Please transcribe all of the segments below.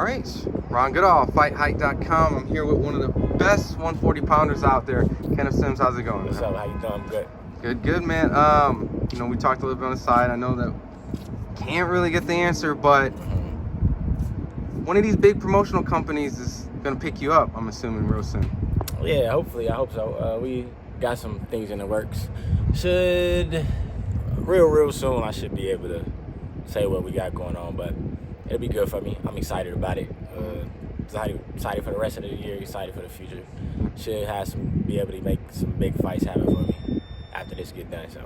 right, Ron Goodall, FightHype.com. I'm here with one of the best 140-pounders out there, Kenneth Sims. How's it going? What's up? How you doing? I'm good. Good, man. We talked a little bit on the side. I know that can't really get the answer, but one of these big promotional companies is gonna pick you up, I'm assuming, real soon. Yeah, hopefully. I hope so. We got some things in the works. Should real soon I should be able to say what we got going on, but it'll be good for me. I'm excited about it. Excited for the rest of the year. Excited for the future. Should be able to make some big fights happen for me after this get done. So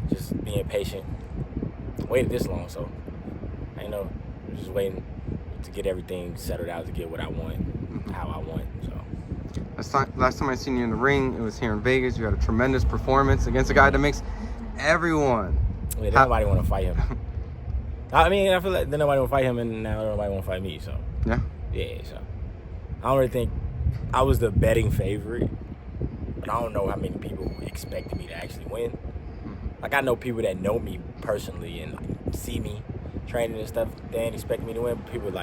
just being patient. Waited this long, so I know. Just waiting to get everything settled out to get what I want, how I want. So last time I seen you in the ring, it was here in Vegas. You had a tremendous performance against a guy that makes everyone. Yeah, nobody want to fight him. I mean, I feel like nobody want to fight him, and now nobody want to fight me. So yeah. So I don't really think I was the betting favorite, but I don't know how many people expected me to actually win. Like, I know people that know me personally and like, see me training and stuff, they ain't expect me to win. But people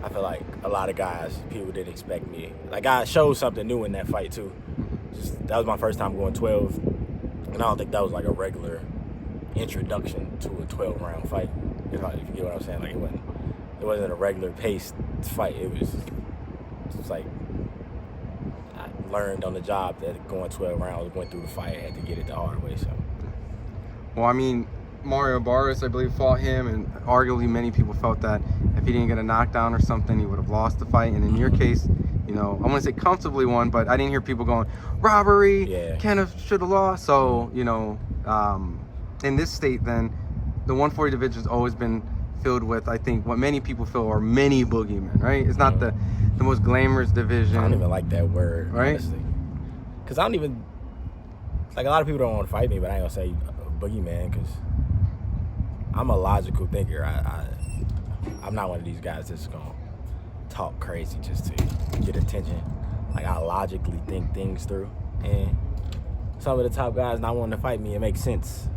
I feel like a lot of guys, people didn't expect me. Like, I showed something new in that fight too. That was my first time going 12, and I don't think that was like a regular introduction to a 12-round fight. If you get what I'm saying, like it wasn't a regular paced fight. It was like I learned on the job that going 12 rounds, went through the fight, I had to get it the hard way. So. Well, I mean, Mario Barras, I believe, fought him, and arguably many people felt that if he didn't get a knockdown or something, he would have lost the fight. And in your case, I want to say comfortably won, but I didn't hear people going, robbery, yeah. Kenneth should have lost. So, in this state, then, the 140 division has always been filled with, I think, what many people feel are many boogeymen, right? It's not the most glamorous division. I don't even like that word, right? Honestly. Because I don't even, like, a lot of people don't want to fight me, but I ain't going to say boogeyman because I'm a logical thinker. I'm not one of these guys that's going to talk crazy just to get attention. Like, I logically think things through. And some of the top guys not wanting to fight me, it makes sense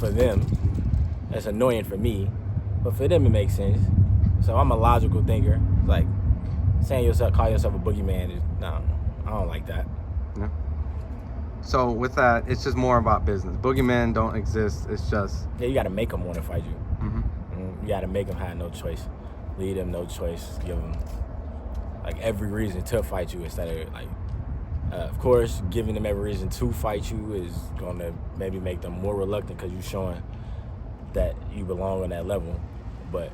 for them. It's annoying for me, but for them it makes sense. So I'm a logical thinker. Like, call yourself a boogeyman, no, I don't like that. No. So with that, it's just more about business. Boogeymen don't exist. It's just... Yeah, you got to make them want to fight you. Mm-hmm. You got to make them have no choice. Leave them no choice. Give them, like, every reason to fight you instead of, like... of course, giving them every reason to fight you is going to maybe make them more reluctant because you're showing that you belong on that level. But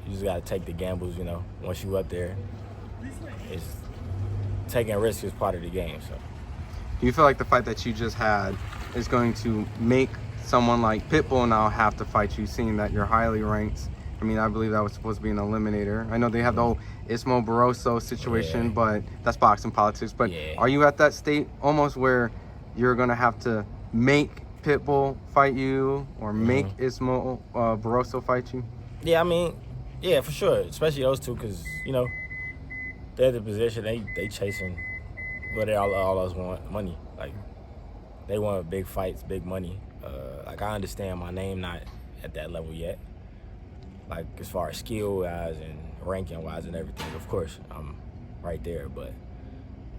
you just got to take the gambles, once you up there. It's taking risks is part of the game, so... Do you feel like the fight that you just had is going to make someone like Pitbull now have to fight you, seeing that you're highly ranked? I mean, I believe that was supposed to be an eliminator. I know they have the whole Ismo Barroso situation, but that's boxing politics. But are you at that state almost where you're going to have to make Pitbull fight you or make Ismo Barroso fight you? Yeah, I mean, yeah, for sure. Especially those two because, they're the position. They chasing... But they all us want money. Like, they want big fights, big money. Like, I understand my name not at that level yet. Like, as far as skill-wise and ranking-wise and everything, of course, I'm right there. But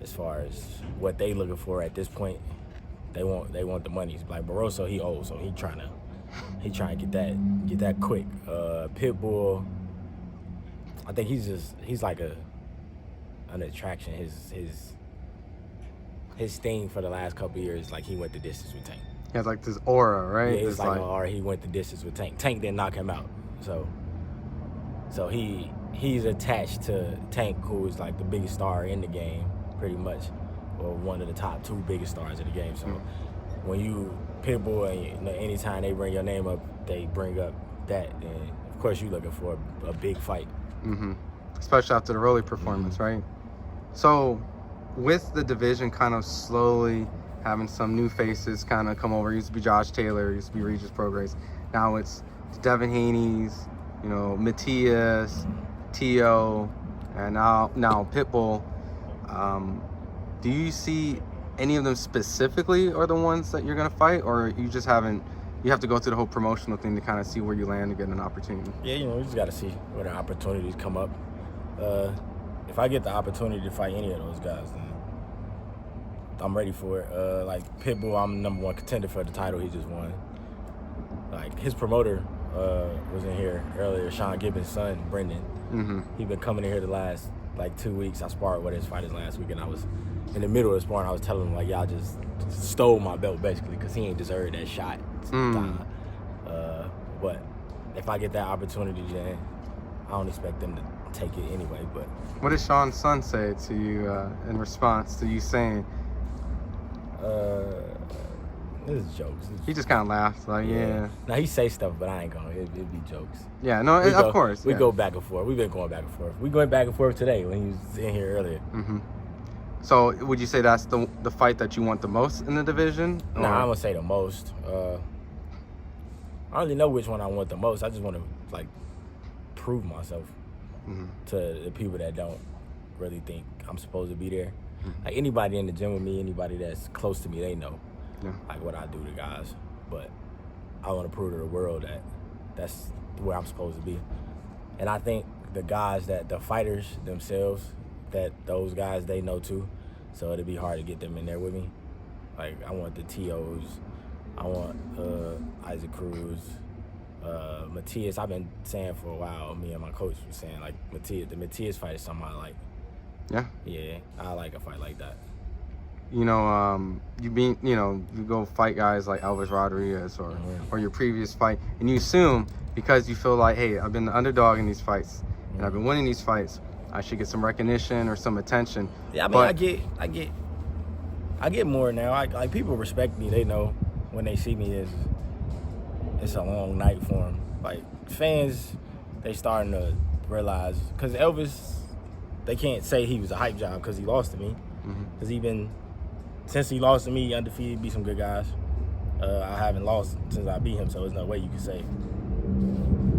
as far as what they looking for at this point, they want the money. Like, Barroso, he old, so he trying to get that quick. Pitbull, I think he's like an attraction. His thing for the last couple of years, like, he went the distance with Tank. He has like this aura, right? Yeah, it's like an aura. He went the distance with Tank. Tank didn't knock him out, so he's attached to Tank, who is like the biggest star in the game, pretty much, or one of the top 2 biggest stars in the game. So when you Pitbull, and anytime they bring your name up, they bring up that, and of course you're looking for a big fight. Especially after the Rolly performance, right? So, with the division kind of slowly having some new faces kind of come over, it used to be Josh Taylor, it used to be Regis Prograis. Now it's Devin Haney's, Matias, Tio, and now Pitbull. Do you see any of them specifically are the ones that you're going to fight, or you just haven't you have to go through the whole promotional thing to kind of see where you land and get an opportunity. Yeah, you know, we just got to see where the opportunities come up. If I get the opportunity to fight any of those guys, then I'm ready for it. Like Pitbull, I'm the #1 contender for the title he just won. Like his promoter was in here earlier, Sean Gibbons' son, Brendan. Mm-hmm. He been coming in here the last like 2 weeks. I sparred with his fighters last week, and I was in the middle of the sparring. I was telling him like, y'all just stole my belt basically because he ain't deserved that shot. But if I get that opportunity, then I don't expect them to take it anyway. But what did Sean's son say to you in response to you saying? This is jokes. He just kind of laughed, like, yeah. Now he say stuff, but I ain't gonna. It'd be jokes. Yeah, no, of course. We go back and forth. We've been going back and forth. We going back and forth today when he was in here earlier. Mm-hmm. So would you say that's the fight that you want the most in the division? No, I'm gonna say the most. I don't really know which one I want the most. I just want to like prove myself to the people that don't really think I'm supposed to be there. Like anybody in the gym with me, anybody that's close to me, they know like what I do to guys. But I want to prove to the world that that's where I'm supposed to be. And I think the guys the fighters themselves, that those guys, they know too. So it'd be hard to get them in there with me. Like I want the TOs, I want Isaac Cruz, Matias. I've been saying for a while, me and my coach was saying like the Matias fight is something I like. Yeah? Yeah, I like a fight like that. You know, you go fight guys like Elvis Rodriguez or your previous fight, and you assume because you feel like, hey, I've been the underdog in these fights, and I've been winning these fights, I should get some recognition or some attention. Yeah, I mean, I get more now. Like people respect me. They know when they see me, it's a long night for them. Like fans, they starting to realize, because Elvis, they can't say he was a hype job because he lost to me. Because since he lost to me, undefeated, beat some good guys. I haven't lost since I beat him, so there's no way you can say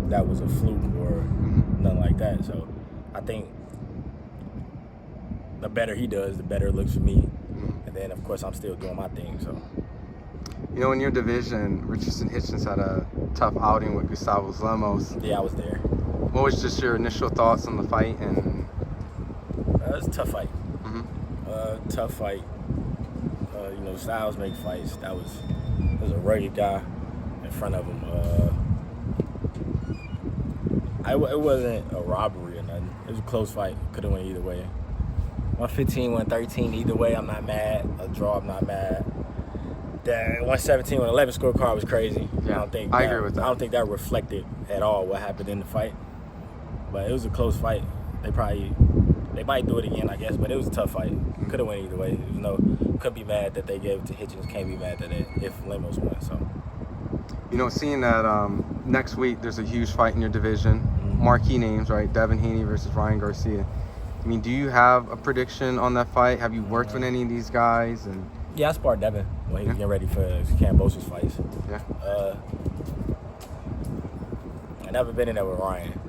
that was a fluke or nothing like that. So I think the better he does, the better it looks for me. And then, of course, I'm still doing my thing. So, you know, in your division, Richardson Hitchens had a tough outing with Gustavo Lemos. Yeah, I was there. What was just your initial thoughts on the fight? And it was a tough fight. Tough fight. You know, styles make fights. There was a rugged guy in front of him. It wasn't a robbery or nothing. It was a close fight. Could have went either way. 115, 113, either way, I'm not mad. A draw, I'm not mad. The 117, 111 scorecard was crazy. Yeah, I agree with that. I don't think that reflected at all what happened in the fight. But it was a close fight. They might do it again, I guess, but it was a tough fight. Could have went either way. Couldn't be mad that they gave it to Hitchens. Can't be mad that if Lemos won. So, you know, seeing that next week there's a huge fight in your division, marquee names, right? Devin Haney versus Ryan Garcia. I mean, do you have a prediction on that fight? Have you worked with any of these guys? And yeah, I sparred Devin when he was getting ready for Cambosa's fights. Yeah. I never been in there with Ryan.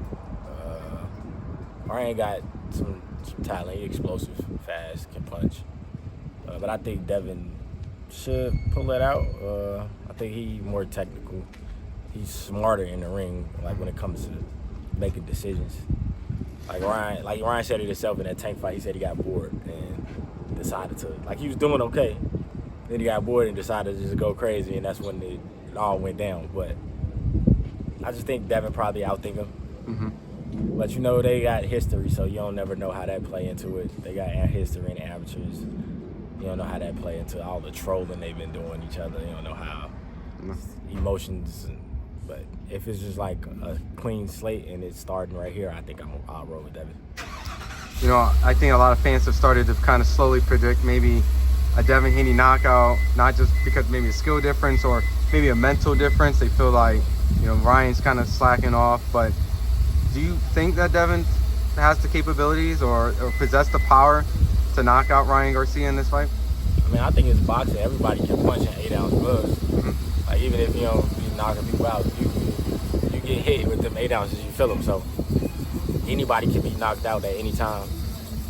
Ryan got some talent. He's explosive, fast, can punch. But I think Devin should pull it out. I think he's more technical. He's smarter in the ring, like when it comes to making decisions. Like Ryan said it himself in that tank fight. He said he got bored and decided to, like, he was doing okay. Then he got bored and decided to just go crazy, and that's when it all went down. But I just think Devin probably outthink him. But you know, they got history, so you don't never know how that play into it. They got history in the amateurs. You don't know how that play into all the trolling they've been doing each other. You don't know how emotions. But if it's just like a clean slate and it's starting right here, I think I'll roll with Devin. You know, I think a lot of fans have started to kind of slowly predict maybe a Devin Haney knockout, not just because maybe a skill difference or maybe a mental difference. They feel like, you know, Ryan's kind of slacking off. But do you think that Devin has the capabilities or possess the power to knock out Ryan Garcia in this fight? I mean, I think it's boxing. Everybody can punch in 8-ounce gloves. Like, even if you don't be knocking people out, you get hit with them 8 ounces, you feel them. So anybody can be knocked out at any time.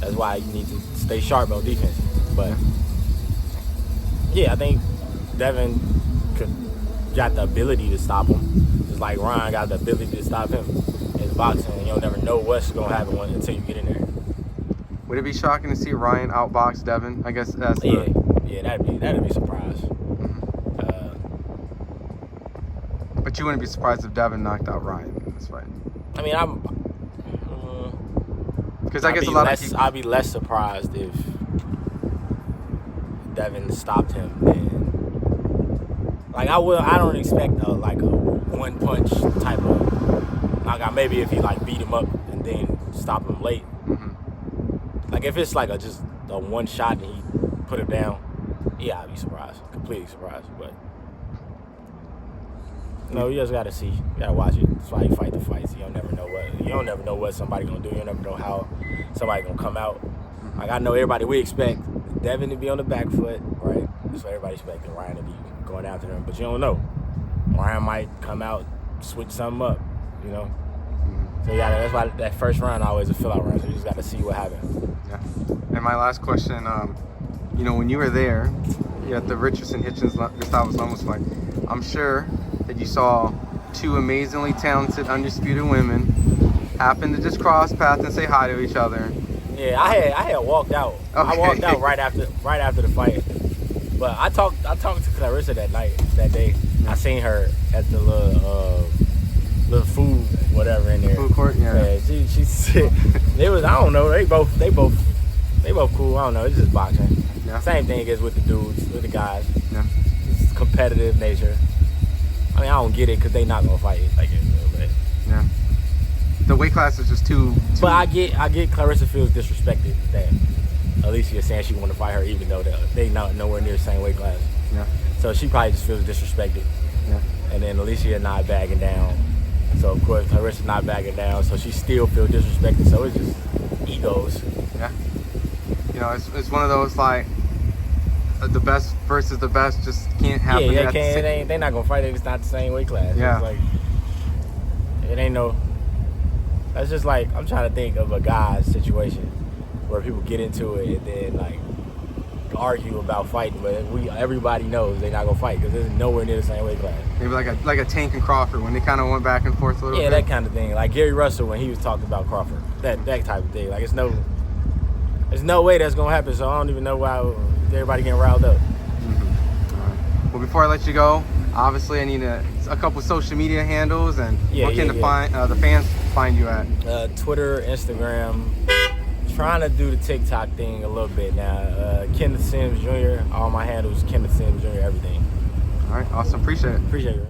That's why you need to stay sharp on defense. But yeah, I think Devin got the ability to stop him, just like Ryan got the ability to stop him. It's boxing, you you'll never know what's gonna happen until you get in there. Would it be shocking to see Ryan outbox Devin? I guess that's Yeah, that'd be a surprise. But you wouldn't be surprised if Devin knocked out Ryan in this fight. I mean, Because I guess a lot of people... I'd be less surprised if Devin stopped him than, like, I don't expect a one punch type of knockout. Maybe if he like beat him up and then stop him late. Like if it's like just a one shot and he put him down, yeah, I'd be surprised, completely surprised. But no, you just gotta see, you gotta watch it. That's why you fight the fights. You don't never know what somebody gonna do. You don't never know how somebody gonna come out. Like I know everybody, we expect Devin to be on the back foot, right? So everybody expecting Ryan to be going after him, but you don't know. Ryan might come out, switch something up, you know. So yeah, that's why that first round always a fill out round. So you just got to see what happens. Yeah. And my last question, you know, when you were there, you at the Richardson Hitchens Gustavo Lomos fight, I'm sure that you saw two amazingly talented, undisputed women happen to just cross paths and say hi to each other. Yeah, I had walked out. Okay. I walked out right after the fight. But I talked to Clarissa that day. I seen her at the little food whatever in there. Food court, yeah. She it was, I don't know, they both cool. I don't know, it's just boxing. Yeah. Same thing as with the dudes, with the guys. Yeah. It's competitive nature. I mean, I don't get it because they not gonna fight like it. But yeah. The weight class is just too. But I get Clarissa feels disrespected that Alicia is saying she want to fight her even though they not nowhere near the same weight class. Yeah. So she probably just feels disrespected. Yeah. And then Alicia not bagging down. So of course Clarissa not bagging down. So she still feels disrespected. So it's just egos. Yeah. You know, it's one of those like the best versus the best just can't happen. Yeah, they're not gonna fight. It's not the same weight class. Yeah. It's like it ain't no. That's just like I'm trying to think of a guy's situation where people get into it and then like argue about fighting, but everybody knows they're not gonna fight because it's nowhere near the same weight class. Maybe like a Tank and Crawford when they kind of went back and forth a little bit. Yeah, that kind of thing. Like Gary Russell when he was talking about Crawford, that type of thing. Like there's no way that's gonna happen. So I don't even know why everybody getting riled up. All right. Well, before I let you go, obviously I need a couple social media handles and what can the fans find you at? Twitter, Instagram. Trying to do the TikTok thing a little bit now. Kenneth Sims Jr. All my handles, Kenneth Sims Jr. Everything. All right, awesome. Appreciate it. Appreciate it.